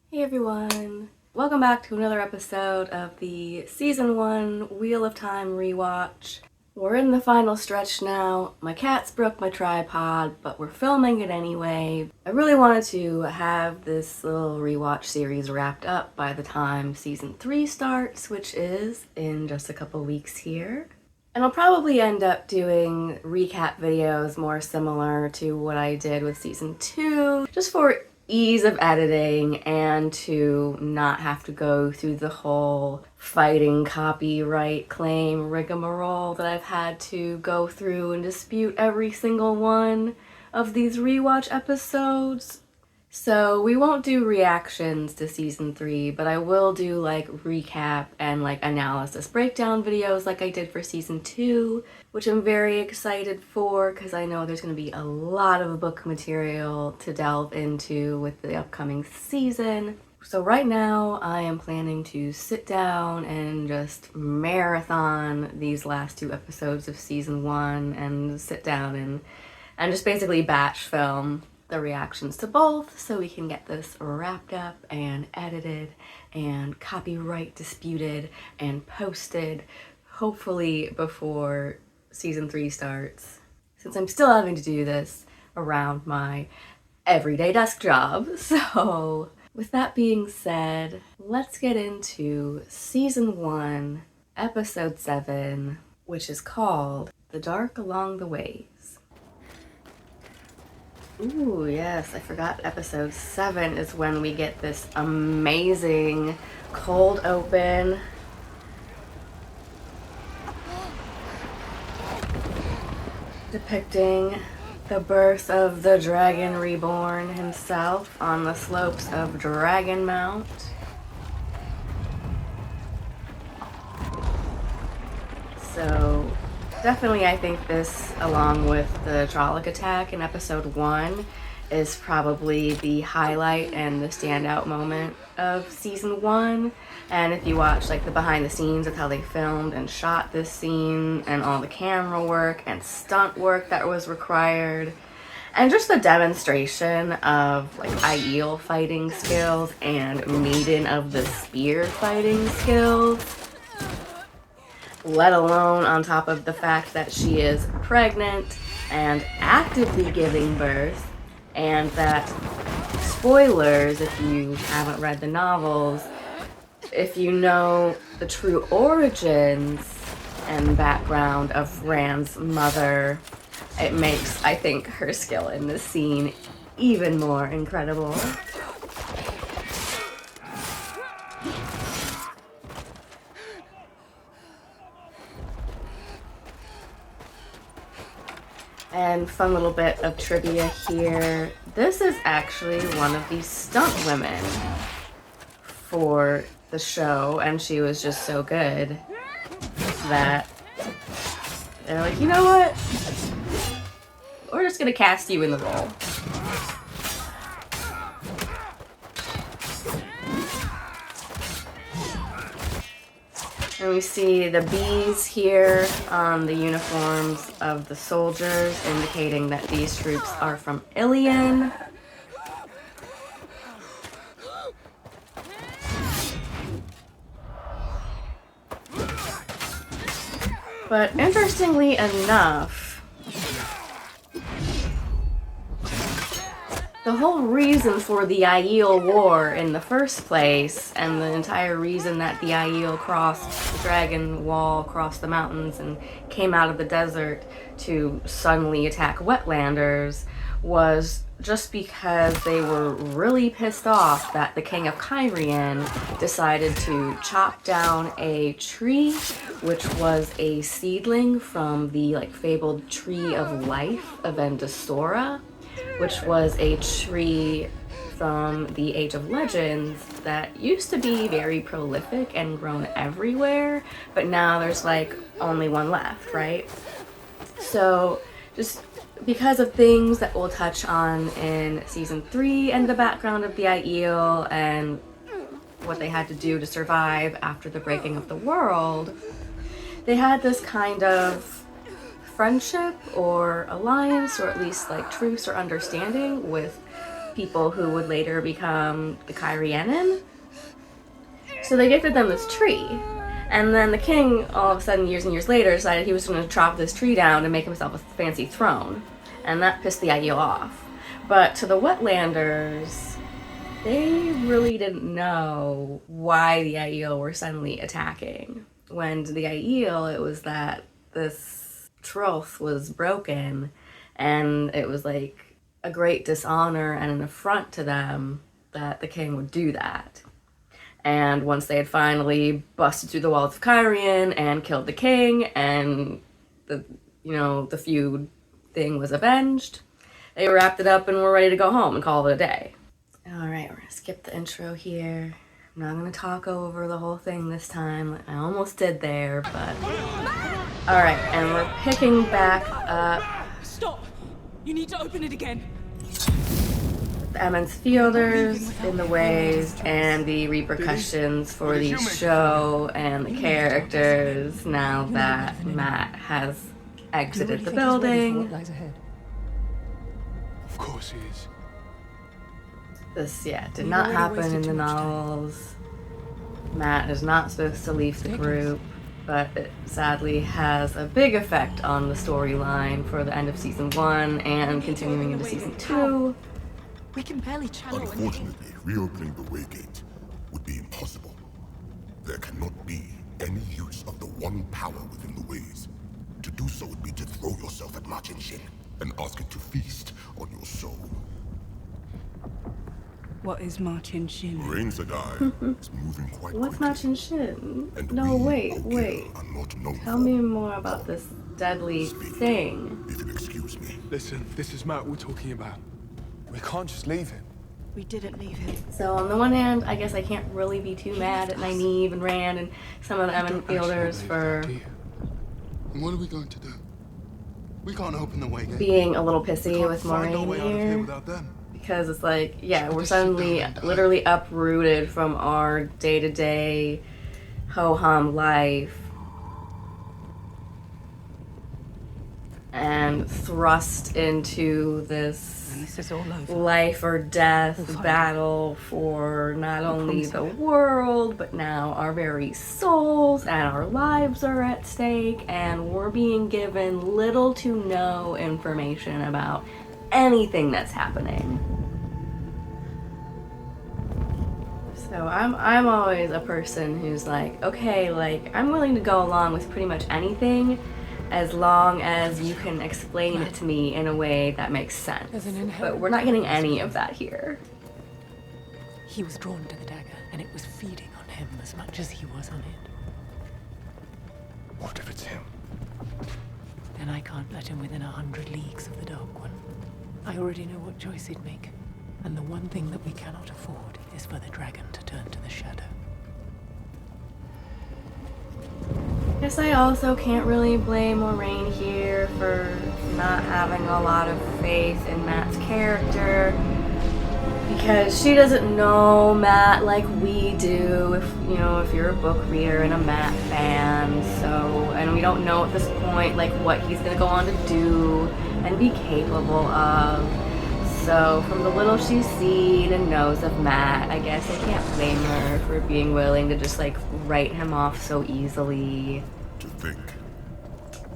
Hey everyone! Welcome back to another episode of the Season 1 Wheel of Time rewatch. We're in the final stretch now. My cats broke my tripod, but we're filming it anyway. I really wanted to have this little rewatch series wrapped up by the time Season 3 starts, which is in just a couple weeks here. And I'll probably end up doing recap videos more similar to what I did with Season 2, just for ease of editing and to not have to go through the whole fighting copyright claim rigmarole that I've had to go through and dispute every single one of these rewatch episodes. So we won't do reactions to Season 3, but I will do recap and analysis breakdown videos like I did for Season 2, which I'm very excited for because I know there's going to be a lot of book material to delve into with the upcoming season. So right now I am planning to sit down and just marathon these last two episodes of Season 1 and sit down and just basically batch film the reactions to both so we can get this wrapped up and edited and copyright disputed and posted, hopefully before Season 3 starts, since I'm still having to do this around my everyday desk job. So with that being said, let's get into Season 1, Episode 7, which is called The Dark Along the Way. Ooh, yes, I forgot episode 7 is when we get this amazing cold open. Depicting the birth of the dragon reborn himself on the slopes of Dragon Mount. So definitely, I think this, along with the Trolloc attack in episode 1, is probably the highlight and the standout moment of Season 1. And if you watch the behind the scenes of how they filmed and shot this scene and all the camera work and stunt work that was required, and just the demonstration of Aiel fighting skills and Maiden of the Spear fighting skills, let alone on top of the fact that she is pregnant and actively giving birth, and that, spoilers if you haven't read the novels, if you know the true origins and background of Rand's mother, it makes, I think, her skill in this scene even more incredible. And fun little bit of trivia here. This is actually one of the stunt women for the show, and she was just so good that they're like, you know what? We're just gonna cast you in the role. And we see the bees here on the uniforms of the soldiers, indicating that these troops are from Ilion. But interestingly enough, the whole reason for the Aiel War in the first place, and the entire reason that the Aiel crossed the dragon wall, crossed the mountains, and came out of the desert to suddenly attack wetlanders, was just because they were really pissed off that the king of Cairhien decided to chop down a tree, which was a seedling from the fabled Tree of Life of Endostora, which was a tree from the Age of Legends that used to be very prolific and grown everywhere, but now there's only one left, right? So just because of things that we'll touch on in Season 3 and the background of the Aiel and what they had to do to survive after the breaking of the world, they had this kind of friendship or alliance, or at least truce or understanding with people who would later become the Kyrianen. So they gifted them this tree. And then the king, all of a sudden, years and years later, decided he was going to chop this tree down and make himself a fancy throne. And that pissed the Aiel off. But to the Wetlanders, they really didn't know why the Aiel were suddenly attacking. When to the Aiel, it was that this troth was broken, and it was like a great dishonor and an affront to them that the king would do that. And once they had finally busted through the walls of Cairhien and killed the king, and the feud thing was avenged, they wrapped it up and were ready to go home and call it a day. Alright, we're gonna skip the intro here. I'm not gonna talk over the whole thing this time. I almost did there, but... Alright, and we're picking back up... Stop! You need to open it again! The Emmons Fielders in the ways and the repercussions for the show and the characters now that Matt has exited the building. Of course he is. This, did not happen in the novels. Matt is not supposed to leave the group, but it sadly has a big effect on the storyline for the end of season 1 and continuing into season 2. We can barely channel. Unfortunately, reopening the Waygate would be impossible. There cannot be any use of the one power within the ways. To do so would be to throw yourself at Martin Shin and ask it to feast on your soul. What is Martin Shin? Rain's a guy is moving quite What's quickly. Martin Shin? And No, we, wait. are not known Tell for. me more about this deadly thing. If you'll excuse me. Listen, this is Matt we're talking about. We can't just leave him. We didn't leave him. So on the one hand, I guess I can't really be too mad at Nynaeve and Rand and some of the Emmons Fielders for And what are we going to do? We can't open the Waygate. being a little We pissy can't with find our Moraine way out of here here. without them. Because it's like, we're suddenly literally uprooted from our day-to-day ho-hum life and thrust into this This is all over. life or death battle for not only the world, but now our very souls, and our lives are at stake, and we're being given little to no information about anything that's happening. So I'm always a person who's like, okay, like, I'm willing to go along with pretty much anything as long as you can explain it to me in a way that makes sense. But we're not getting any of that here. He was drawn to the dagger, and it was feeding on him as much as he was on it. What if it's him? Then I can't let him within 100 leagues of the Dark One. I already know what choice he'd make, and the one thing that we cannot afford is for the dragon to turn to the shadow. Guess I also can't really blame Moraine here for not having a lot of faith in Matt's character, because she doesn't know Matt like we do, if you're a book reader and a Matt fan, and we don't know at this point like what he's gonna go on to do and be capable of. So from the little she's seen and knows of Matt, I guess I can't blame her for being willing to just like write him off so easily. To think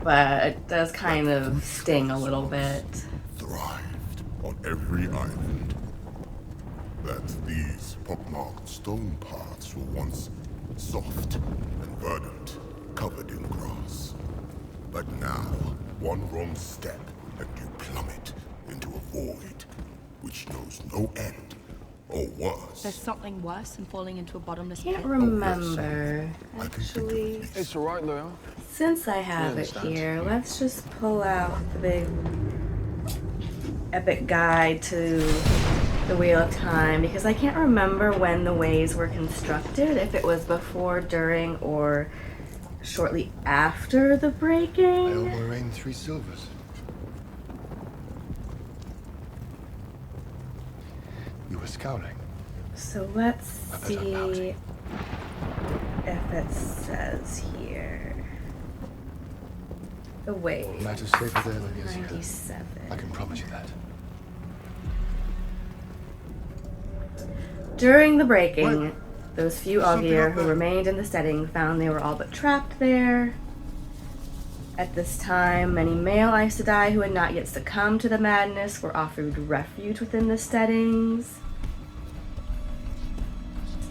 But it does kind of sting a little bit. thrived on every island. That these pockmarked stone paths were once soft and verdant, covered in grass. But now, one wrong step and you plummet into a void which knows no end, or worse. There's something worse than falling into a bottomless Can't pit. remember, I can think of actually. at least. It's alright, Leo. Since I have it here, let's just pull out the big epic guide to the Wheel of Time, because I can't remember when the ways were constructed, if it was before, during, or shortly after the breaking. Agelmar reigned 3 silvers. You were scowling. So let's better not. see if it says here. The Ways, Matters safer there than he is here. 97. I can promise you that. During the breaking, those few Augier who remained in the setting found they were all but trapped there. At this time, many male Aes Sedai who had not yet succumbed to the madness were offered refuge within the settings.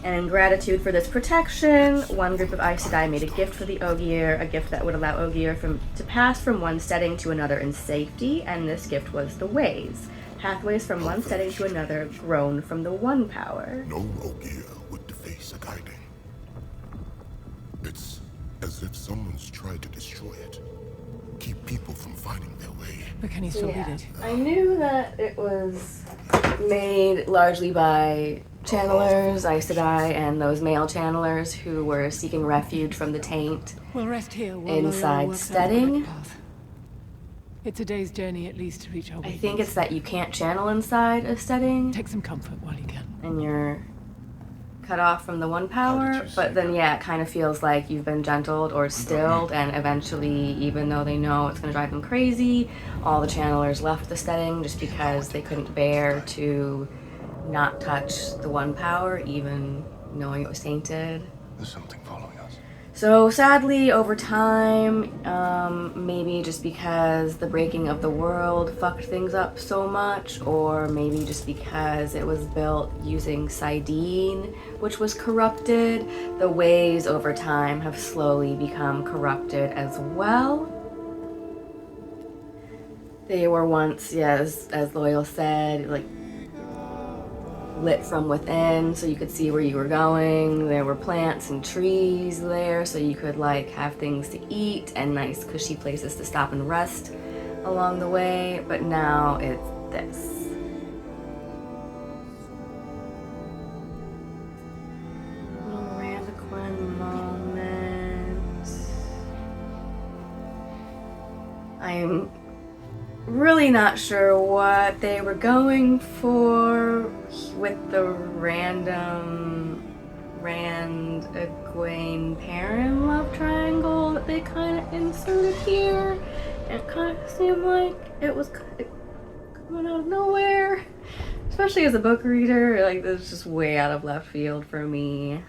And in gratitude for this protection, one group of Aes Sedai made a gift for the Ogier, a gift that would allow Ogier to pass from one setting to another in safety, and this gift was the Ways, pathways from one setting to another grown from the One Power. No Ogier would deface a guiding. It's as if someone's tried to destroy it. Keep people from finding their way. But can he still read it? I knew that it was made largely by channelers, Aes Sedai, and those male channelers who were seeking refuge from the taint. We'll rest here while Inside Loyola works out the steading. correct path. It's a day's journey at least to reach our I think it's that you can't channel inside a setting, Take some comfort while you can. and you're cut off from the One How Power, did you but say then yeah, it kind of feels like you've been gentled or stilled, and eventually, even though they know it's going to drive them crazy, all the channelers left the setting just because they couldn't bear to not touch the One Power, even knowing it was tainted. There's something following us. So sadly, over time, maybe just because the breaking of the world fucked things up so much, or maybe just because it was built using Sidene, which was corrupted, the Ways over time have slowly become corrupted as well. They were once, yes, as Loyal said, like lit from within so you could see where you were going. There were plants and trees there so you could like have things to eat and nice cushy places to stop and rest along the way, but now it's this. Little Randoquin moment. I'm really not sure what they were going for with the random Rand Egwene Perrin love triangle that they kind of inserted here. It kind of seemed like it was coming out of nowhere, especially as a book reader. Like, this is just way out of left field for me.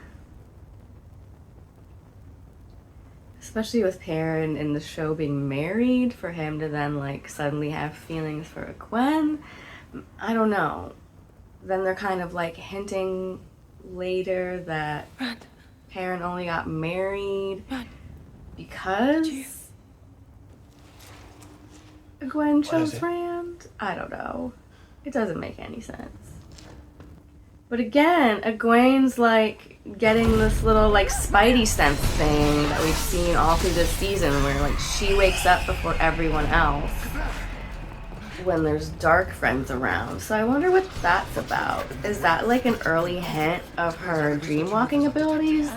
Especially with Perrin in the show being married, for him to then like suddenly have feelings for Gwen. I don't know. Then they're kind of like hinting later that Perrin only got married because Gwen chose Rand. I don't know. It doesn't make any sense. But again, Egwene's like getting this little like spidey sense thing that we've seen all through this season, where like she wakes up before everyone else when there's dark friends around. So I wonder what that's about. Is that like an early hint of her dream walking abilities?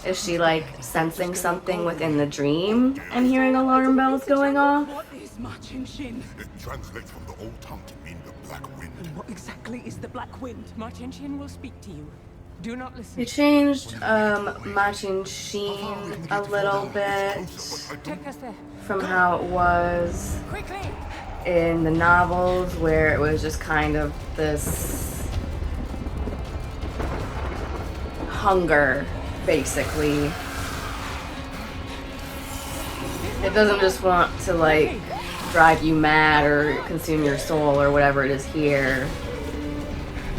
Is she like sensing something within the dream and hearing alarm bells going off? What is Martin Shin? It translates from the old tongue to mean the Black Wind. What exactly is the Black Wind? Martin Shin will speak to you. Do not listen. They changed Machin Sheen a little bit Take us there. from how it was Quickly! in the novels, where it was just kind of this hunger, basically. It doesn't just want to like drive you mad or consume your soul or whatever it is here.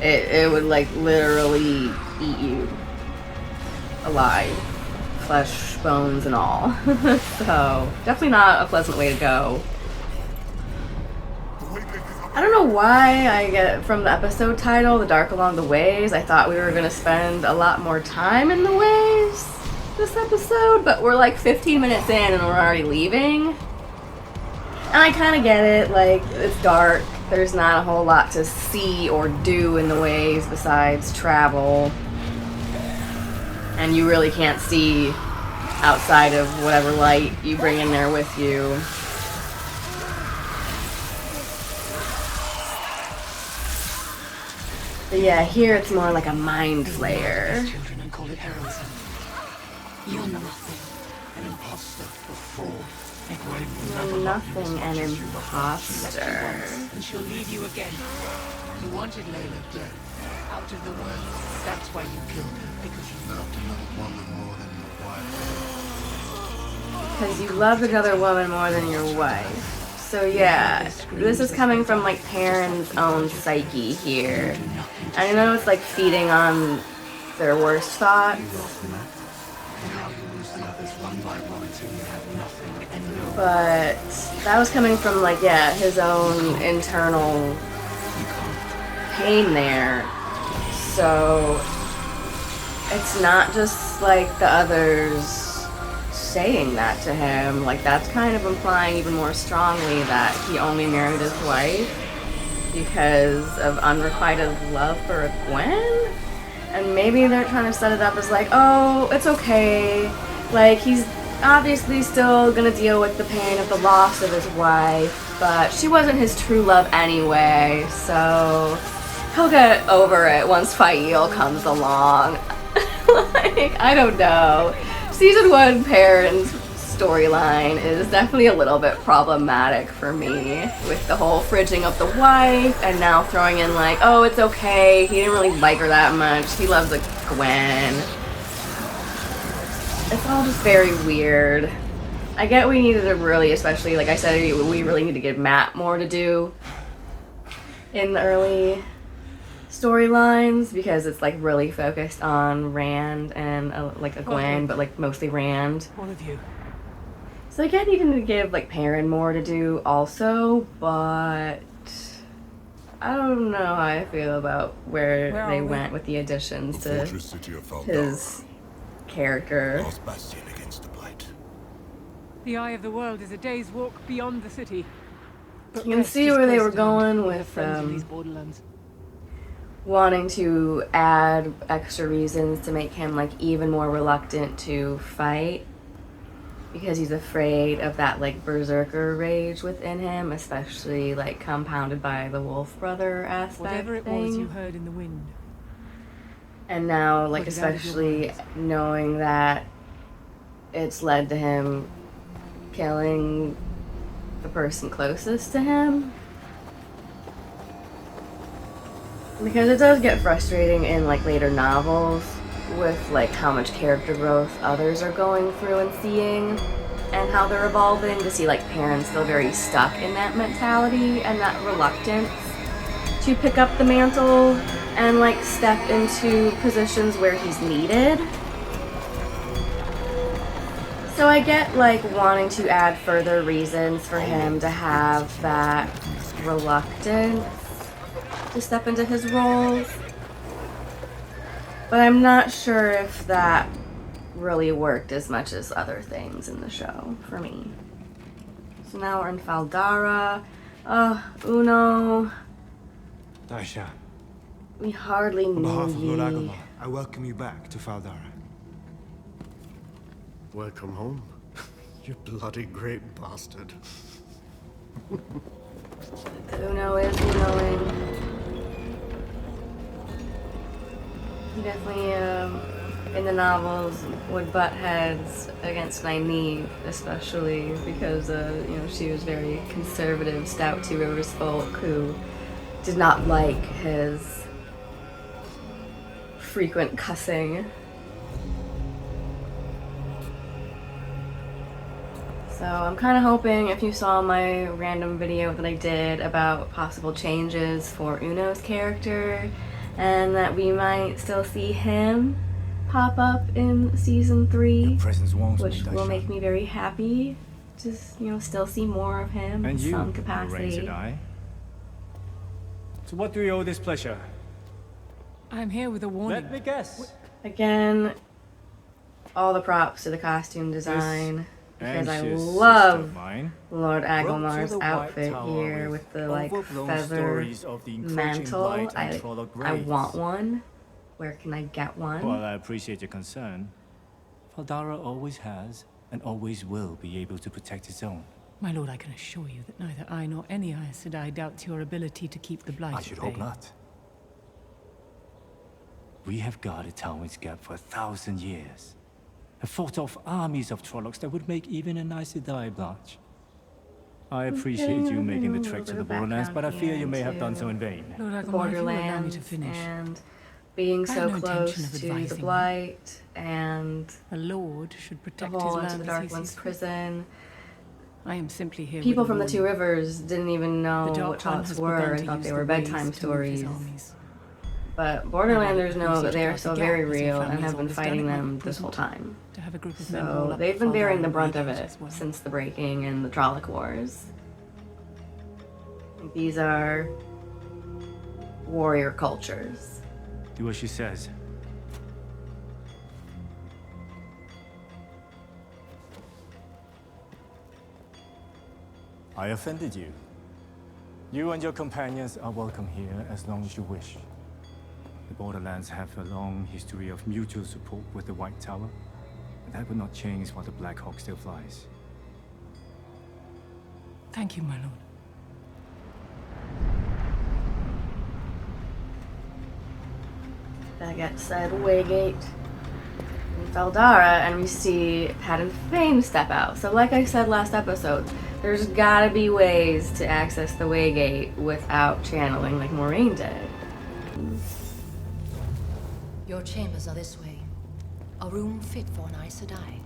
It would like literally eat you alive, flesh, bones, and all. So definitely not a pleasant way to go. I don't know why I get from the episode title, The Dark Along the Ways, I thought we were going to spend a lot more time in the Ways this episode, but we're like 15 minutes in and we're already leaving. And I kind of get it, like, it's dark, there's not a whole lot to see or do in the Ways besides travel. And you really can't see outside of whatever light you bring in there with you. But yeah, here it's more like a mind flayer. Children and call it heroism. You're nothing. An imposter, a fraud. You're nothing, an imposter. And she'll leave you again. You wanted Layla dead. Out of the way. That's why you killed her, because you loved another woman more than your wife. Because you loved another woman more than your wife. So yeah, this is coming from like Perrin's own psyche here. And I know it's like feeding on their worst thoughts. But that was coming from like, yeah, his own internal pain there. So it's not just like the others saying that to him. Like, that's kind of implying even more strongly that he only married his wife because of unrequited love for a Gwen? And maybe they're trying to set it up as like, oh, it's okay. Like, he's obviously still gonna deal with the pain of the loss of his wife, but she wasn't his true love anyway, so he'll get over it once Fael comes along. Like, I don't know. Season 1 Perrin's storyline is definitely a little bit problematic for me, with the whole fridging of the wife, and now throwing in like, oh, it's okay, he didn't really like her that much, he loves a Gwen. It's all just very weird. I get we needed to really, especially, like I said, we really need to give Matt more to do in the early storylines, because it's like really focused on Rand and like a Gwen, but like mostly Rand. All of you. So I get needing to give like Perrin more to do also, but I don't know how I feel about where they went with the additions The to fortress city of Faldara, his character. last bastion against the Blight. The Eye of the World is a day's walk beyond the city. But You can rest see is where they close were to hand. going We have with friends in these Borderlands. wanting to add extra reasons to make him like even more reluctant to fight, because he's afraid of that like berserker rage within him, especially like compounded by the wolf brother aspect Whatever it thing. was you heard in the wind. And now, like, Put it out of your especially minds. knowing that it's led to him killing the person closest to him. Because it does get frustrating in, like, later novels with, like, how much character growth others are going through and seeing, and how they're evolving, to see, like, Perrin still very stuck in that mentality and that reluctance to pick up the mantle and like step into positions where he's needed. So I get like wanting to add further reasons for him to have that reluctance to step into his roles, but I'm not sure if that really worked as much as other things in the show for me. So now we're in Faldara. Uno. Daisha, We hardly on knew behalf of Lord ye. Agelmar, I welcome you back to Faldara. Welcome home, you bloody great bastard. Uno is Unoing. He definitely, in the novels, would butt heads against Nynaeve, especially because, you know, she was very conservative, stout Two Rivers folk who did not like his frequent cussing. So I'm kind of hoping, if you saw my random video that I did about possible changes for Uno's character, and that we might still see him pop up in season 3, Presence warms which me, will Daisha. make me very happy to, you know, still see more of him in And you, some Ranger capacity. Eye. To what do we owe this pleasure? I'm here with a warning. Let me guess. Again, all the props to the costume design, because I Anxious love sister of mine Lord wrote to Agelmar's the White outfit Tower here with the like overblown feather stories of the encroaching mantle. blight and Trolloc I raids. want one. Where can I get one? While I appreciate your concern, Faldara always has and always will be able to protect its own. My lord, I can assure you that neither I nor any Aes Sedai doubts your ability to keep the blight I at should bay. hope not. We have guarded Talwyn's Gap for 1,000 years. Have fought off armies of Trollocs that would make even an Aes Sedai blanch. I appreciate you making the trek to the Borderlands, but I fear you may have done so in vain. Lord Agelmar, if you will allow me Borderlands to finish. and being I have so no close intention of to the advising you. Blight and A lord should the protect his hole into land the as he Dark One's sees fit. prison. I am simply here People with a from the Two warning. Rivers didn't even know The what Dark One Chalice has were begun and to thought use they the were ways bedtime to move his stories. armies. But Borderlanders I know refuse that to they are guard still the very gap, as real your and family's have been always done fighting it, them might this whole prison. time. To have a group of men roll So up they've been Faldara bearing the and brunt of raid it as well. since the breaking and the Trolloc Wars. These are warrior cultures. Do as she says. I offended you. You and your companions are welcome here as long as you wish. The Borderlands have a long history of mutual support with the White Tower, but that would not change while the Black Hawk still flies. Thank you, my lord. That gets said Waygate in Faldara, and we see Pat and Fane step out. So like I said last episode, there's gotta be ways to access the Waygate without channeling like Moraine did. Your chambers are this way. A room fit for an Aes Sedai.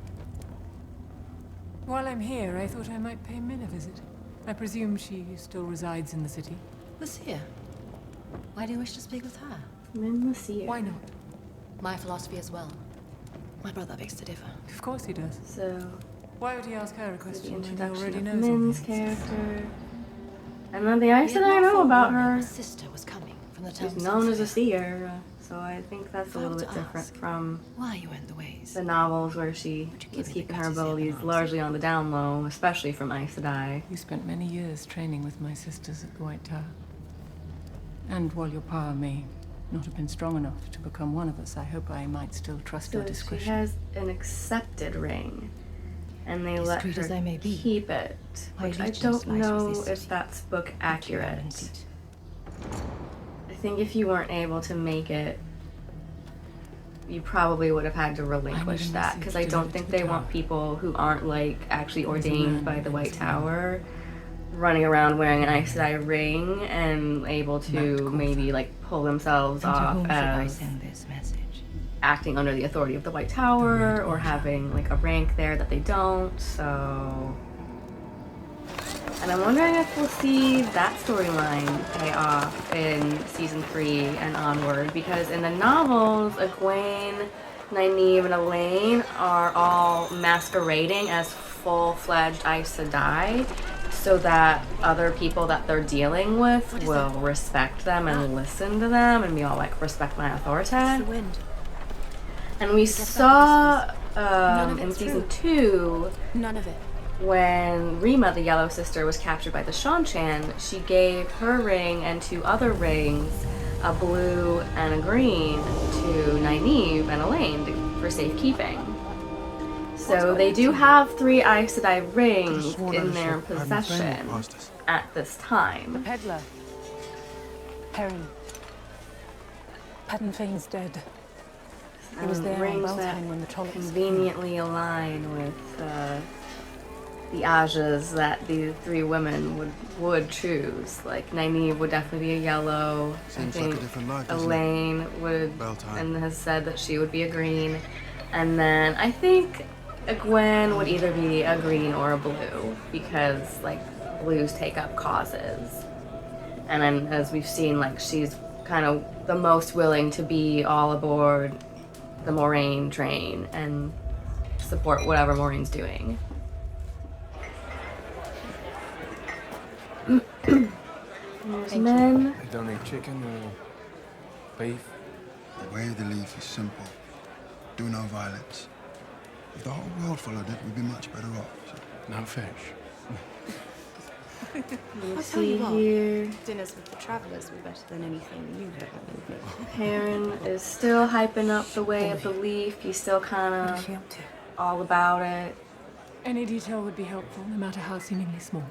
While I'm here, I thought I might pay Min a visit. I presume she still resides in the city. Lucia, why do you wish to speak with her? Min the Seer. Why not? My philosophy as well. My brother begs to differ. Of course he does. So Why would he ask her a the question when he introduction already of knows all Min's the answers? character. And then the Aes We had Sedai not know about forewarned her. His sister was coming from the town. She's known as a seer, so I think that's a little Forgot bit to different ask. from Why you went the ways? the novels where she Would you give was me the keeping her courtesy of an abilities answer? largely on the down low, especially from Aes Sedai. You spent many years training with my sisters at the White Tower. And while your power may not have been strong enough to become one of us, I hope I might still trust your So she discretion. has an accepted ring, and they let Discreet as I her may be, keep it, my which I allegiance don't lies know with this if city. that's book accurate. Indeed. I think if you weren't able to make it, you probably would have had to relinquish a that, because I message don't delivered think to the they want tower. people who aren't like actually There's a ordained man by the who White lives Tower running around wearing an Aes Sedai ring and able Matt to Corfer. maybe like pull themselves And to off whom should I as send this message? acting under the authority of the White Tower or having like a rank there that they don't, so. And I'm wondering if we'll see that storyline pay off in season 3 and onward, because in the novels, Egwene, Nynaeve, and Elaine are all masquerading as full-fledged Aes Sedai, so that other people that they're dealing with will respect them and listen to them and be all like, respect my authority. The wind. And we saw of in it's season 2 None of it. when Rima, the Yellow Sister, was captured by the Shanchan, she gave her ring and 2 other rings, a blue and a green, to Nynaeve and Elaine for safekeeping. So they do have 3 Aes Sedai rings in their possession at this time. Peddler. Perrin. Patton Fane's dead. He was there on Rings that Beltane when the Trollocs conveniently align with the Ajas that the 3 women would choose. Like Nynaeve would definitely be a yellow. Seems I like think a different life, doesn't it? Elaine would, Beltane. and has said that she would be a green. And then I think Gwen would either be a green or a blue, because like blues take up causes. And then as we've seen, like she's kind of the most willing to be all aboard the Moraine train and support whatever Moraine's doing. There's men. They don't eat chicken or beef. The way of the leaf is simple. Do no violence. If the whole world followed it, we'd be much better off. No fish. You I'll tell see you what. here, Dinners with the travellers were better than anything you had. Perrin is still hyping up the way of the leaf. He's still kind of all about it. Any detail would be helpful, no matter how seemingly small.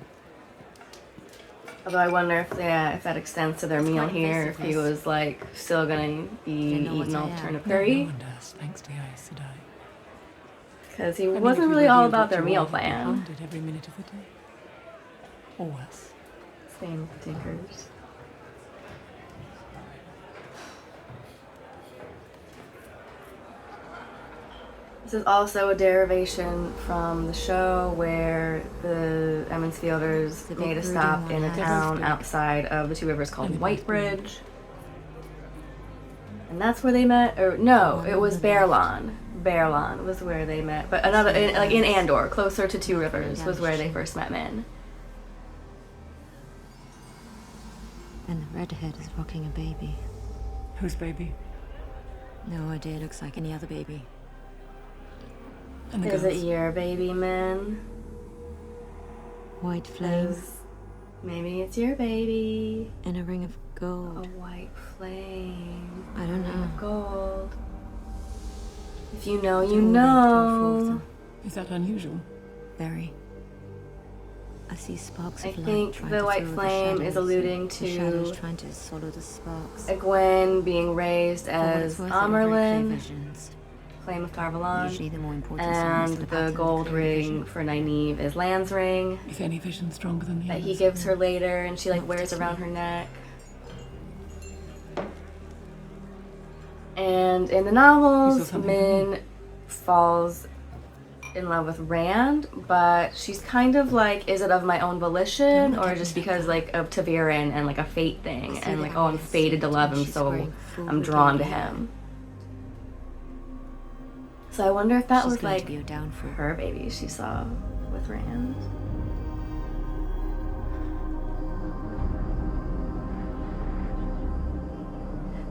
Although I wonder if that extends to their meal quite here, if he invasive, was like still gonna be They know what eating I all am. turnip No curry, one does, thanks to the Aes Sedai. because he I mean, wasn't if you really all revealed about what their you meal are, you'd be plan. hounded every minute of the day. or worse. Same tinkers. This is also a derivation from the show where the Emmonsfielders made a stop in a town outside of the Two Rivers called Whitebridge. And that's where they met, or no, it was Baerlon. Baerlon was where they met, but another, like in Andor, closer to Two Rivers, was where they first met Min. And the redhead is rocking a baby. Whose baby? No idea, looks like any other baby. And the Is girls? it your baby, Min? White flame Maybe it's your baby. in a ring of A gold. white flame. I don't know. Gold. If you know, you All linked, all four of know. them. Is that unusual? Very. I see sparks I of light think trying the to white throw flame the is shadows, alluding and the shadows to trying to swallow the sparks. Egwene being raised For what as it's worth, they're very clear Amerlin, visions. Flame of Tarvalon, Usually the more important and signs of the the pattern, gold clear ring vision. for Nynaeve is Lan's ring Is any vision stronger than the that others? he gives her later, and she like Not wears around her particularly. neck. And in the novels, something Min falls in love with Rand, but she's kind of like, is it of my own volition, or just because like of Taviran and like a fate thing, See and the like, oh, I'm eyes, fated to love him, she's so wearing full I'm drawn to regalia. him. So I wonder if that She's was going like to be your downfall. her baby she saw with Rand.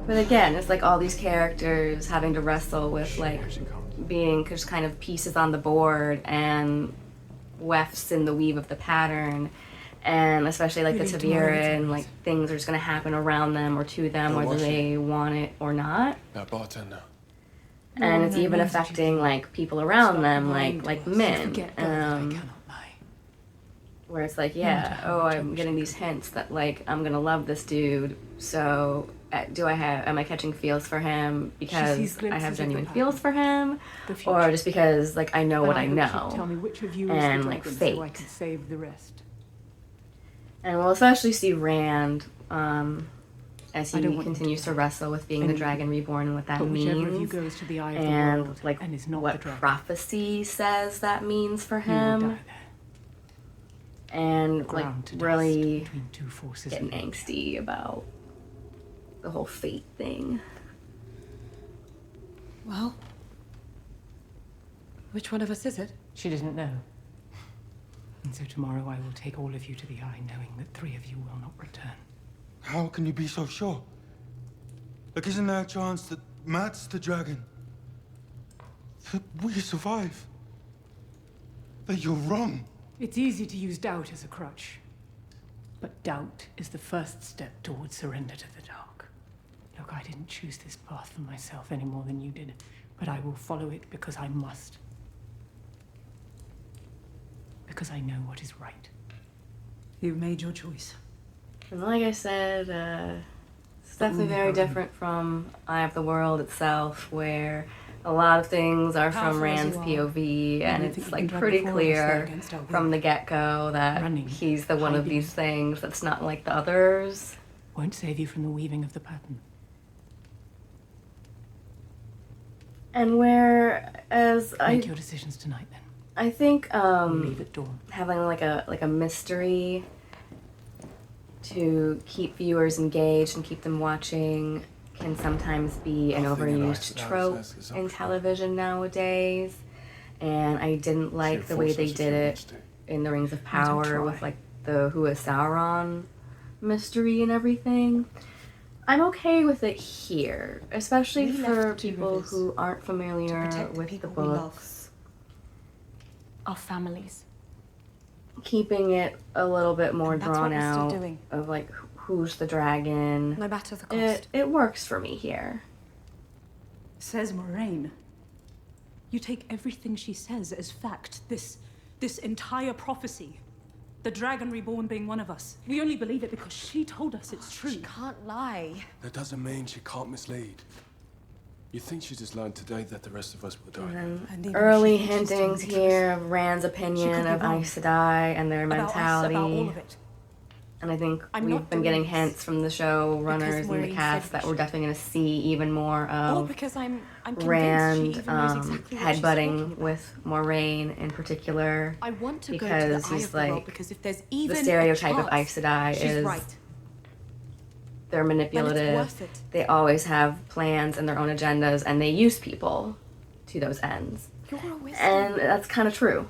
But again, it's like all these characters having to wrestle with like being just kind of pieces on the board and wefts in the weave of the pattern, and especially like the Maybe tomorrow it's Taviran, like things are just gonna happen around them or to them, Oh, whether was she? they want it or not. That bartender. And it's no, even no, affecting like people around Stop them, lying like to us. men. Forget God that I cannot lie. Where it's like, No matter yeah, how oh, much I I'm wish getting I these could. hints that like I'm gonna love this dude. So am I catching feels for him because sees I glimpses have of the genuine pattern, feels for him, the or future. just because like I know what I hope she'd tell me know, which of you and is the like dragon, fate. so I can save the rest. And we'll especially see Rand as I he don't want you to continues to die. wrestle with being the Anyway, dragon reborn and what that But whichever of you means, goes to the eye of the and world like and is not the what dragon, prophecy says that means for you will him, die there. and like Ground to dust really between two forces. getting of nature. angsty about the whole fate thing. Well, which one of us is it? She didn't know. And so tomorrow I will take all of you to the eye, knowing that 3 of you will not return. How can you be so sure? Like, isn't there a chance that Matt's the dragon? That we survive? That you're wrong? It's easy to use doubt as a crutch. But doubt is the first step towards surrender to the dark. Look, I didn't choose this path for myself any more than you did, but I will follow it because I must. Because I know what is right. You've made your choice. And like I said, it's definitely very different from Eye of the World itself, where a lot of things are from Powerful as Rand's you are, POV, and you it's think you like can drag pretty the 4 of us there clear against our will. from the get-go that Running, he's the one of hiding. these things that's not like the others. Won't save you from the weaving of the pattern. And whereas Make your decisions tonight, then. I think Leave at dawn. having like a mystery to keep viewers engaged and keep them watching can sometimes be an overused trope in television nowadays. And I didn't like the way they did it in the Rings of Power with like the Who is Sauron mystery and everything. I'm okay with it here, especially We for left Two people Rivers who aren't familiar protect the with the people we love. books. Our families. Keeping it a little bit more And that's drawn what we're still out doing. of like who's the dragon. No matter the cost. It works for me here. Says Moraine. You take everything she says as fact. This entire prophecy. The dragon reborn being one of us. We only believe it because she told us it's true. She can't lie. That doesn't mean she can't mislead. You think she just learned today that the rest of us will die? And And then even early if she thinks she's telling hintings the truth, here of Rand's she could opinion be of wrong. Aes Sedai and their About us, mentality. about all of it. And I think I'm we've not been doing getting this hints from the show runners and the Maureen cast said that we we're should. definitely going to see even more Or of because I'm convinced Rand she even knows exactly what she's talking headbutting about. with Moraine in particular. I want to because go to the eye he's of the world like because if there's the even stereotype a of Aes chance, Sedai she's is right. they're manipulative. worth it. They always have plans and their own agendas, and they use people to those ends. You're a wisdom. And that's kind of true.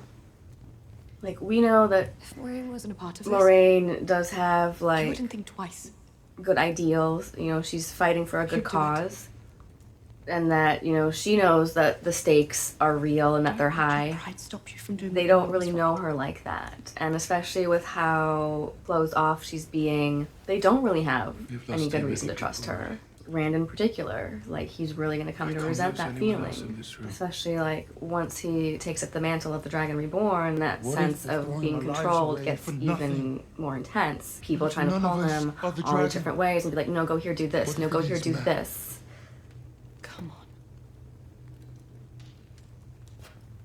Like, we know that If Maureen wasn't a part of this, Moraine does have, you like, wouldn't think twice. good ideals. You know, she's fighting for a good You'd do it. cause. And that, you know, she knows that the stakes are real and that they're high. Pride stop you from doing They what don't you really always know her like that. And especially with how closed off she's being, they don't really have We've any lost good too reason to many trust people. her. Rand in particular, like, he's really going to come I to can't resent lose that anyone else feeling. in this room. Especially, like, once he takes up the mantle of the Dragon Reborn, that What sense if they're of throwing being our lives controlled away gets for even nothing? more intense. People If trying to none pull of us him are the all these dragon, different ways and be like, no, go here, do this. what No, if go it here, is do Matt? this. Come on.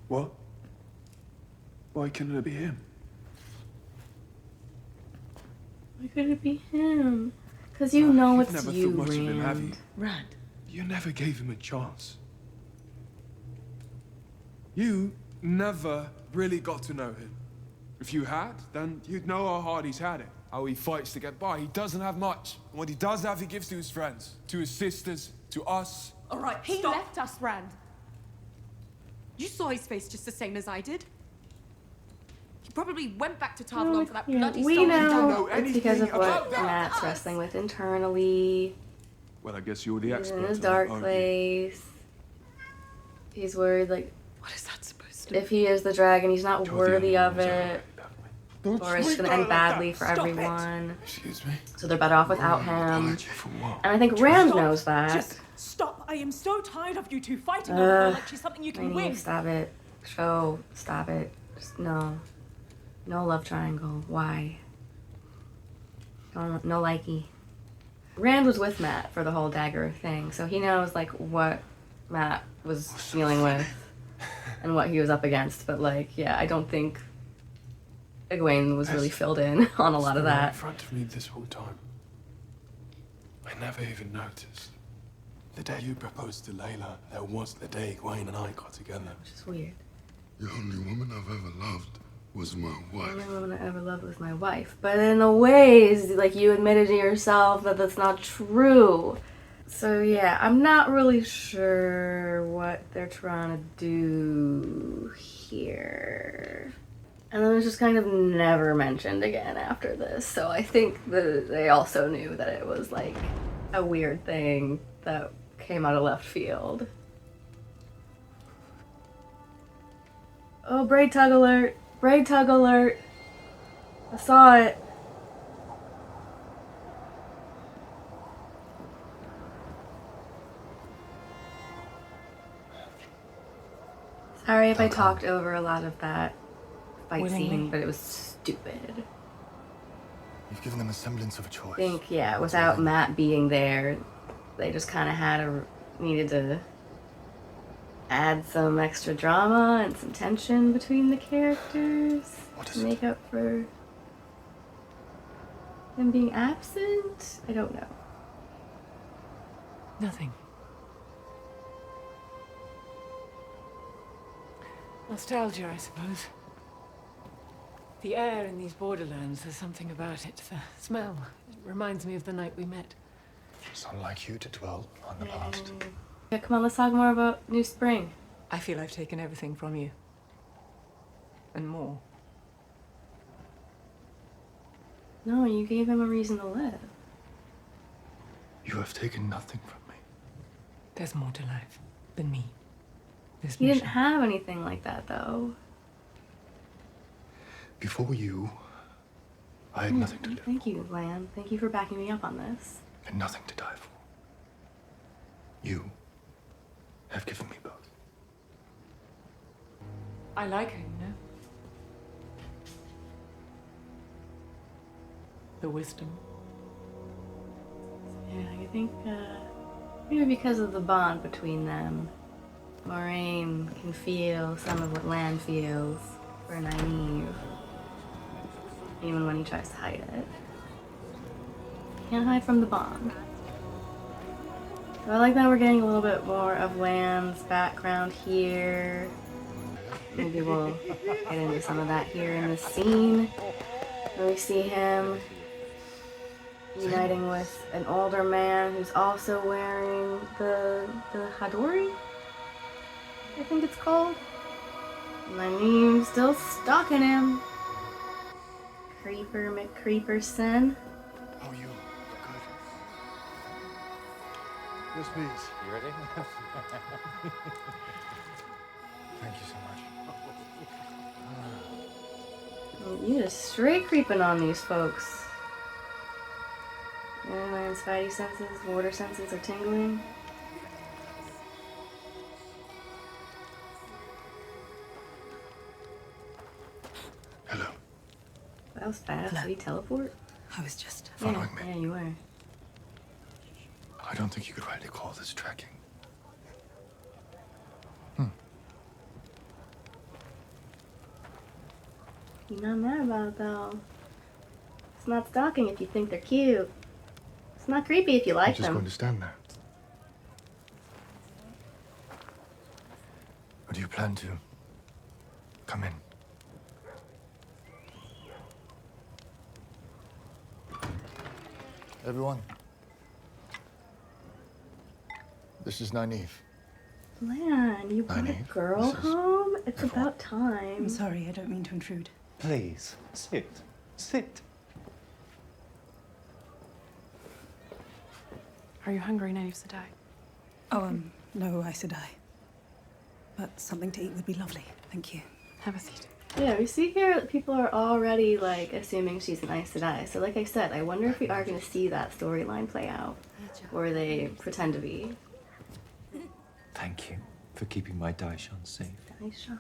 What? Why couldn't it be him? Why could it be him? Because you know You've it's never you, thought much of him, have you? Rand. Rand. You never gave him a chance. You never really got to know him. If you had, then you'd know how hard he's had it, how he fights to get by. He doesn't have much. And what he does have, he gives to his friends, to his sisters, to us. All right, He stop. left us, Rand. You saw his face just the same as I did. He probably went back to Tarvalon for that Yeah, bloody we stone. don't know know it's because of anything what about that. Matt's wrestling with internally. Well, I guess you're the He's expert. in his on it, dark aren't you? place. He's worried, like, What is that supposed to if he is the dragon, he's not You're the worthy only of one who's ever it. acted that way. Don't Or it's speak gonna on it end like that. badly for Stop it. everyone. Excuse me? So they're better off without him. Apology for what? And I think Rand Stop. knows that. Just stop. I am so tired of you two fighting over her Ugh. like she's something you I can need win. to stop it. Show, stop it. Just no. No love triangle. Why? No likey. Rand was with Matt for the whole dagger thing, so he knows, like, what Matt was dealing with and what he was up against. But, like, yeah, I don't think Egwene was really filled in on a lot of It's been right in that. front of me this whole time. I never even noticed. The day you proposed to Layla, that was the day Egwene and I got together. Which is weird. The only woman I've ever loved was my The wife. only woman I ever loved was my wife. But in a ways, like, you admitted to yourself that that's not true. So yeah, I'm not really sure what they're trying to do here. And then it's just kind of never mentioned again after this. So I think that they also knew that it was, like, a weird thing that came out of left field. Oh, braid tug alert! Braid tug alert! I saw it. Sorry if I talked over a lot of that fight Willingly. scene, but it was stupid. You've given them a semblance of a choice. I think, yeah, without Matt being there, they just kind of needed to add some extra drama and some tension between the characters to make up for them being absent. I don't know. Nothing. Nostalgia, I suppose. The air in these Borderlands, there's something about it. The smell. It reminds me of the night we met. It's unlike you to dwell on the past. Yeah, come on, let's talk more about New Spring. I feel I've taken everything from you. And more. No, you gave him a reason to live. You have taken nothing from me. There's more to life than me. This He didn't mission. have anything like that, though. Before you, I had nothing to live Thank you, Lan. Thank you for backing me up on this. and nothing to die for. You have given me both. I like her, you know? The wisdom. Yeah, I think Maybe because of the bond between them, Moraine can feel some of what Lan feels for Nynaeve, even when he tries to hide it. Can't hide from the bond. So I like that we're getting a little bit more of Lan's background here. Maybe we'll get into some of that here in this scene, where we see him uniting with an older man who's also wearing the Hadori, I think it's called. Nynaeve's still stalking him. Creeper McCreeperson. Oh, you. Good. Yes, please. You ready? Thank you so much. You just straight creeping on these folks. And my spidey senses, water senses are tingling. Hello. That was fast. Did he teleport? I was just following me. Yeah, you were. I don't think you could rightly call this tracking. You're not mad about it though. It's not stalking if you think they're cute. It's not creepy if you like I'm just them. going to stand there. Or do you plan to come in? Everyone. This is Nynaeve. Lan, you brought a Nynaeve, girl this is home? It's everyone. about time. I'm sorry, I don't mean to intrude. Please, sit. Sit. Are you hungry, Nynaeve Sedai? Oh, no, I said I. But something to eat would be lovely, thank you. Have a seat. Yeah, we see here that people are already like assuming she's an Aes Sedai. So like I said, I wonder if we are going to see that storyline play out. Or they pretend to be. Thank you for keeping my Daishan safe Daishan?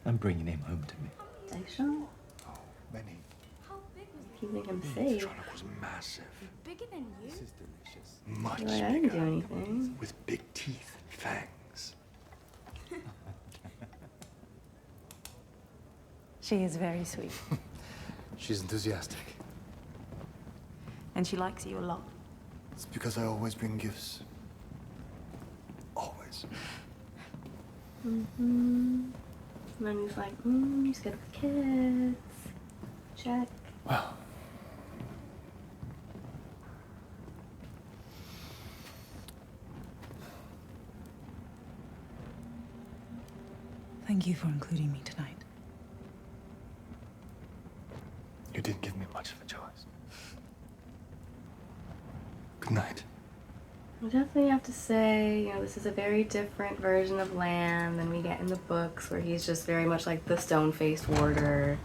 and bringing him home to me. Daishan? Oh, many. Keeping him safe. Tronic was massive. Bigger than you? This is delicious. Much Like, I didn't bigger. do anything. With big teeth and fangs. She is very sweet. She's enthusiastic. And she likes you a lot. It's because I always bring gifts. Always. And then he's like, he's good with kids. Check. Well. Thank you for including me tonight. You didn't give me much of a choice. Good night. I definitely have to say, you know, this is a very different version of Lan than we get in the books, where he's just very much like the stone-faced warder.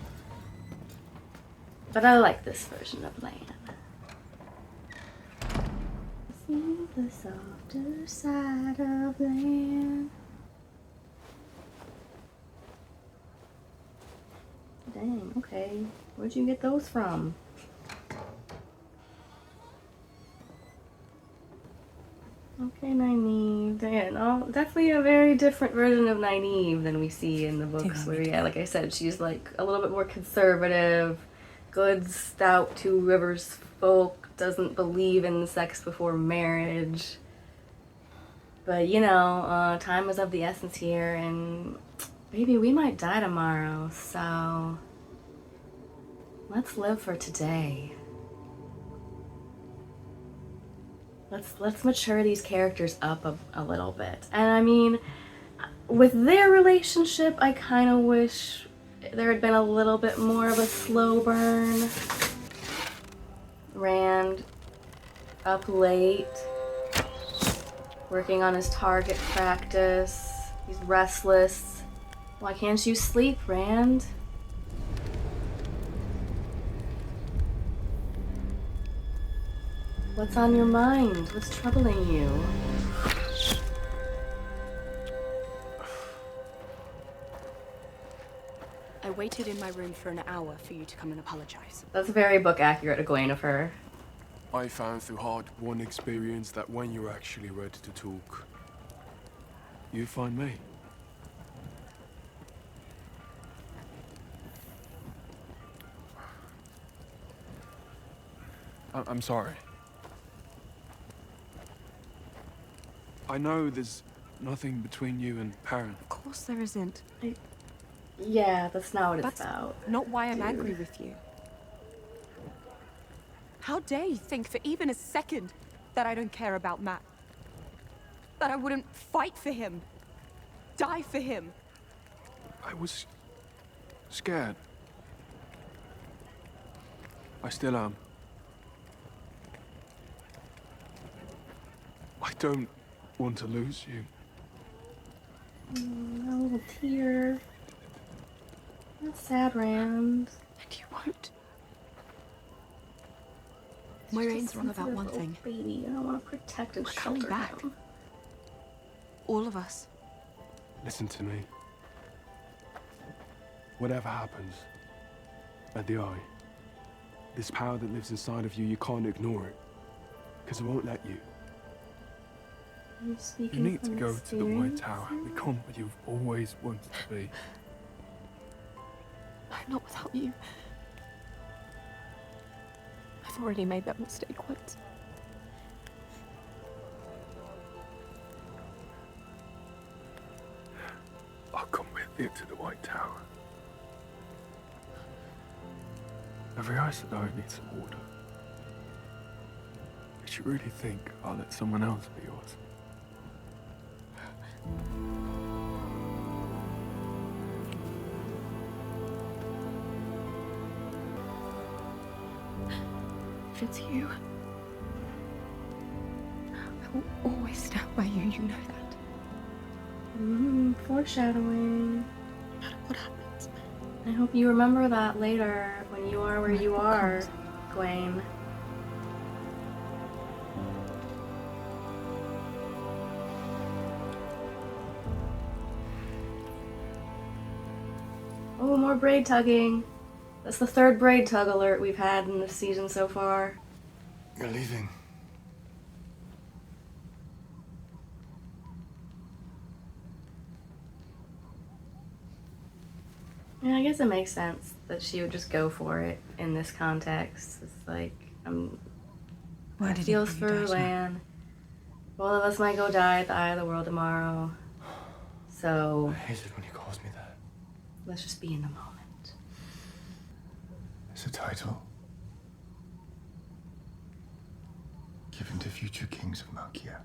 But I like this version of Lan. See the softer side of Lan. Dang, okay. Where'd you get those from? Okay, Nynaeve. Yeah, no, definitely a very different version of Nynaeve than we see in the books. Where, yeah, like I said, she's like a little bit more conservative, good, stout, Two Rivers folk, doesn't believe in sex before marriage. But you know, time is of the essence here, and baby, we might die tomorrow, so let's live for today. Let's mature these characters up a little bit. And I mean, with their relationship, I kind of wish there had been a little bit more of a slow burn. Rand up late, working on his target practice. He's restless. Why can't you sleep, Rand? What's on your mind? What's troubling you? I waited in my room for an hour for you to come and apologize. That's very book accurate, Egwene, of her. I found through hard-won experience that when you're actually ready to talk, you find me. I'm sorry. I know there's nothing between you and Perrin. Of course there isn't. Yeah, that's not what it's That's about. not why I'm dude. angry with you. How dare you think for even a second that I don't care about Matt? That I wouldn't fight for him? Die for him? I was scared. I still am. I don't want to lose you. A little tear. That's sad, Rand. And you won't. Moiraine's wrong about one thing. Baby, I don't want to protect and We're coming shelter back. him. All of us. Listen to me. Whatever happens at the Eye, this power that lives inside of you can't ignore it. Because it won't let you. Are you You speaking need to from go to the White experience? Tower. Become what you've always wanted to be. I'm not without you. I've already made that mistake once. I'll come with you to the White Tower. Every Aes Sedai needs order. Did you really think I'll let someone else be yours? If it's you, I will always stand by you, you know that. Foreshadowing. No matter what happens. I hope you remember that later when you are where you are, Gwaine. Oh, more braid tugging. That's the third braid tug alert we've had in this season so far. You're leaving. Yeah, I guess it makes sense that she would just go for it in this context. It's like, Why did he feels bring you for guys now? Lan. Both of us might go die at the Eye of the World tomorrow. So, I hate it when he calls me that. let's just be in the moment. It's a title given to future kings of Malkia.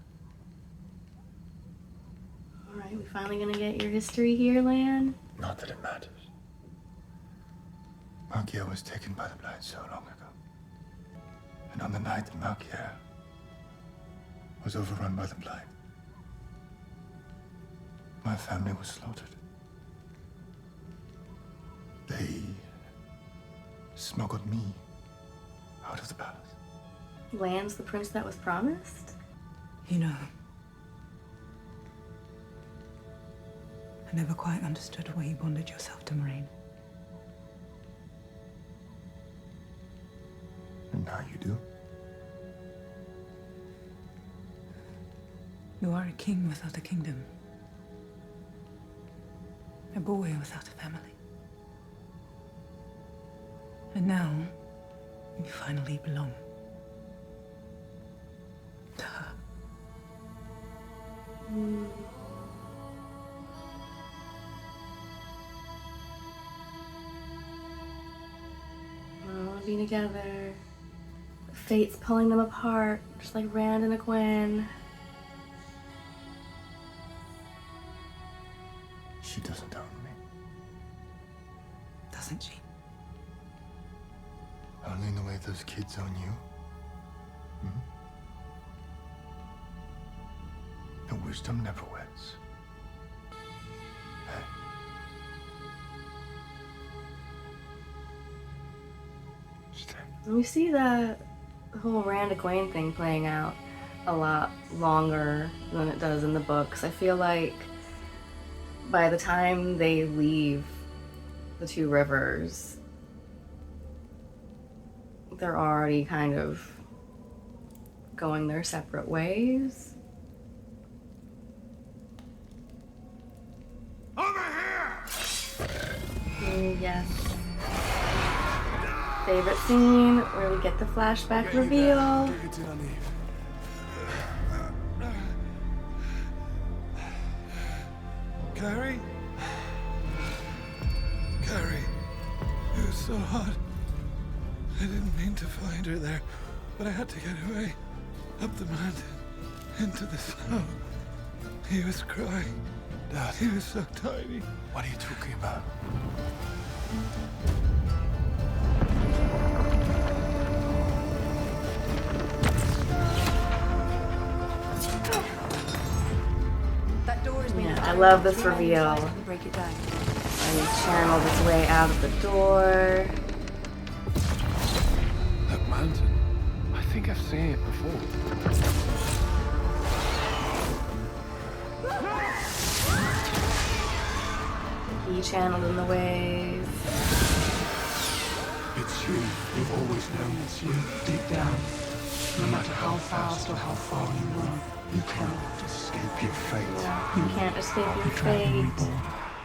Alright, we finally gonna get your history here, Lan? Not that it matters. Malkia was taken by the Blight so long ago. And on the night that Malkia was overrun by the Blight, my family was slaughtered. They smuggled me out of the palace. Lan's the prince that was promised? You know, I never quite understood why you bonded yourself to Moraine. And now you do. You are a king without a kingdom. A boy without a family. And now, you finally belong. To her. Oh, be together. Fate's pulling them apart, just like Rand and Egwene. She doesn't own me. Doesn't she? Only in the way those kids own you. The wisdom never weds. Hey. Stay. And we see the whole Rand Egwene thing playing out a lot longer than it does in the books. I feel like by the time they leave the Two Rivers, they're already kind of going their separate ways. Over here! Yes. Favorite scene where we get the flashback reveal. Get you till I leave. Carrie? Carrie, it was so hot. I didn't mean to find her there, but I had to get away. Up the mountain, into the snow. He was crying. Dad. He was so tiny. What are you talking about? That door is Yeah, I love this reveal. Break it down. And he channeled his way out of the door. That mountain. I think I've seen it before. He channeled in the waves. It's you. You've always known it's you. Deep down, no matter how fast or how far you run, you cannot escape your fate. Yeah, you can't escape your fate.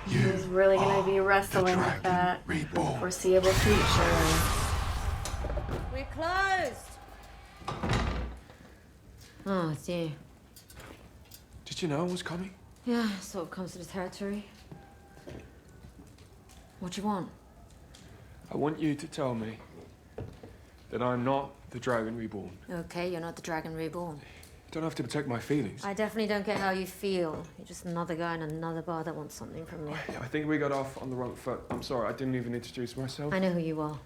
He's really gonna be wrestling with that foreseeable future. We're closed! Oh, it's you. Did you know I was coming? Yeah, sort of comes to the territory. What do you want? I want you to tell me that I'm not the Dragon Reborn. Okay, you're not the Dragon Reborn. You don't have to protect my feelings. I definitely don't get how you feel. You're just another guy in another bar that wants something from me. I think we got off on the wrong foot. I'm sorry, I didn't even introduce myself. I know who you are.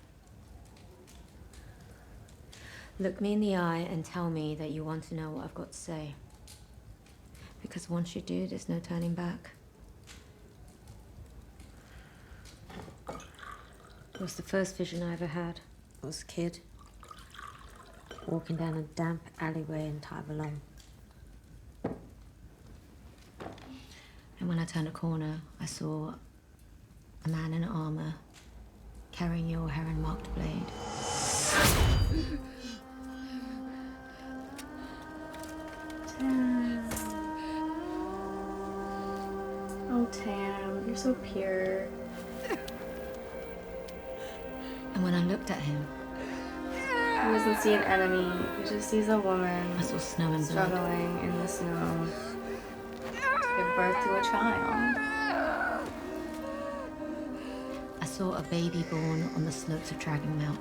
Look me in the eye and tell me that you want to know what I've got to say. Because once you do, there's no turning back. It was the first vision I ever had. I was a kid, walking down a damp alleyway in Tyvalon. And when I turned a corner, I saw a man in armor carrying your heron-marked blade. Tam. Oh, Tam, you're so pure. And when I looked at him, He doesn't see an enemy, he just sees a woman I saw snow and blood. struggling in the snow to give birth to a child. I saw a baby born on the slopes of Dragon Mount.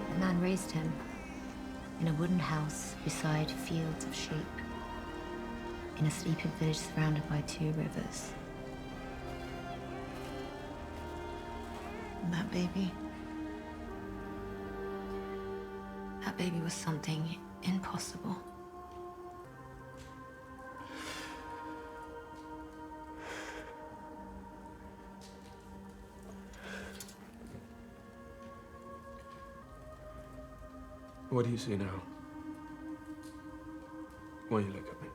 The man raised him in a wooden house beside fields of sheep, in a sleeping village surrounded by 2 rivers. And that baby was something impossible. What do you see now? Why you look at me?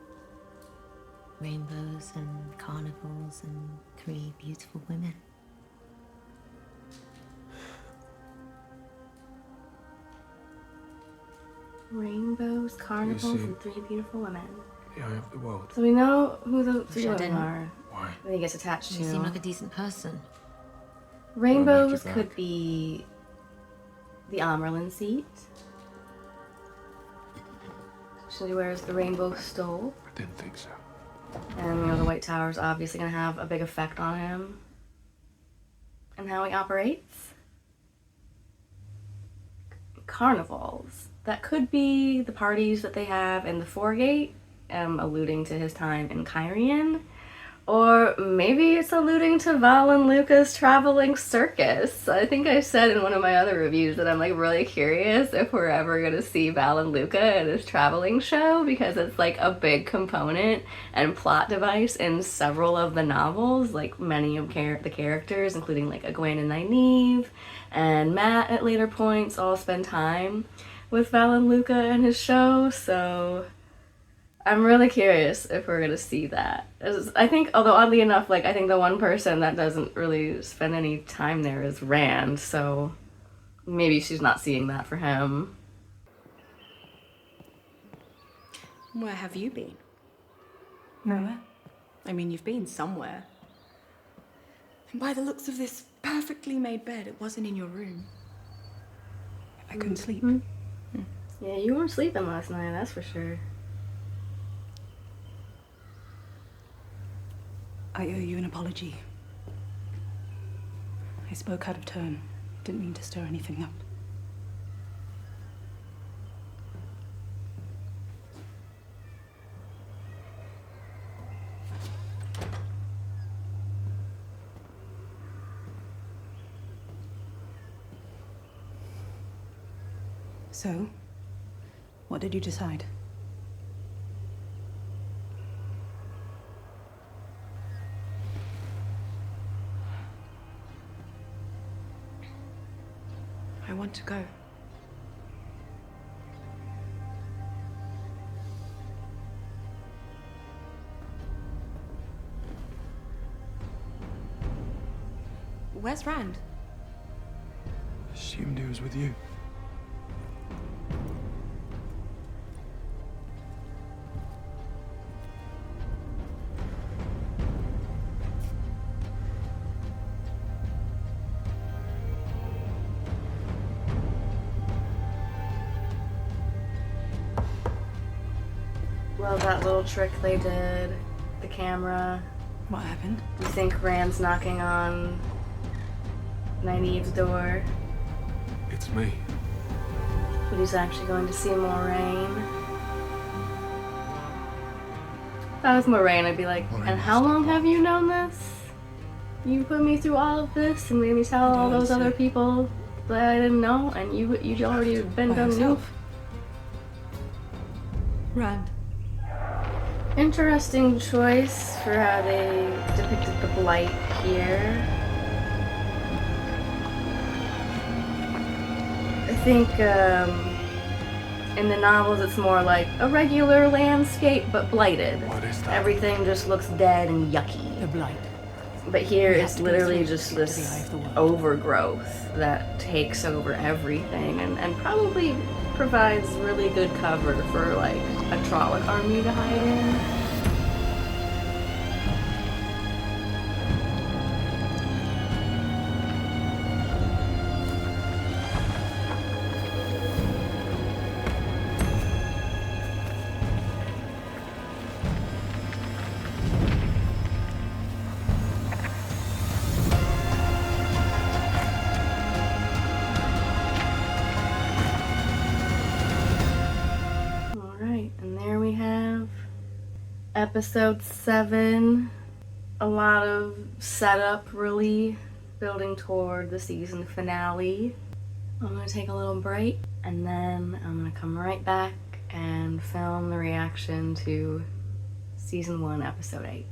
Rainbows and carnivals and 3 beautiful women. Rainbows, carnivals, see- and 3 beautiful women. The eye of the world. So we know who the Which I 3 didn't. are. Why? That he gets attached You seem like to. a decent person. Rainbows back. could be the Amerlin seat. She wears the rainbow stole. I didn't think so. And, the White Tower's obviously going to have a big effect on him and how he operates. Carnivals. That could be the parties that they have in the Foregate, alluding to his time in Kyrian. Or maybe it's alluding to Val and Luca's traveling circus. I think I said in one of my other reviews that I'm like really curious if we're ever gonna see Val and Luca in this traveling show, because it's like a big component and plot device in several of the novels. Like many of the characters, including like Egwene and Nynaeve and Matt at later points, all spend time with Val and Luca in his show, so I'm really curious if we're gonna see that. I think, although oddly enough, like I think the one person that doesn't really spend any time there is Rand, so maybe she's not seeing that for him. Where have you been? Nowhere. I mean, you've been somewhere. And by the looks of this perfectly made bed, it wasn't in your room. I couldn't sleep. Yeah, you weren't sleeping last night, that's for sure. I owe you an apology. I spoke out of turn. Didn't mean to stir anything up. So, what did you decide? I want to go. Where's Rand? Assumed he was with you. Love that little trick they did. The camera. What happened? You think Rand's knocking on Nynaeve's door, It's me. but he's actually going to see Moraine. If I was Moraine, I'd be like, and how long have you known this? You put me through all of this and made me tell all those other people that I didn't know, and you'd already been done knew. Rand. Interesting choice for how they depicted the blight here. I think in the novels it's more like a regular landscape but blighted. What is that? Everything just looks dead and yucky. The blight. But here We it's have to go literally through just to the eye this of the world. overgrowth that takes over everything and probably provides really good cover for like a Trolloc army to hide in. Episode 7, a lot of setup really building toward the season finale. I'm gonna take a little break and then I'm gonna come right back and film the reaction to season 1, episode 8.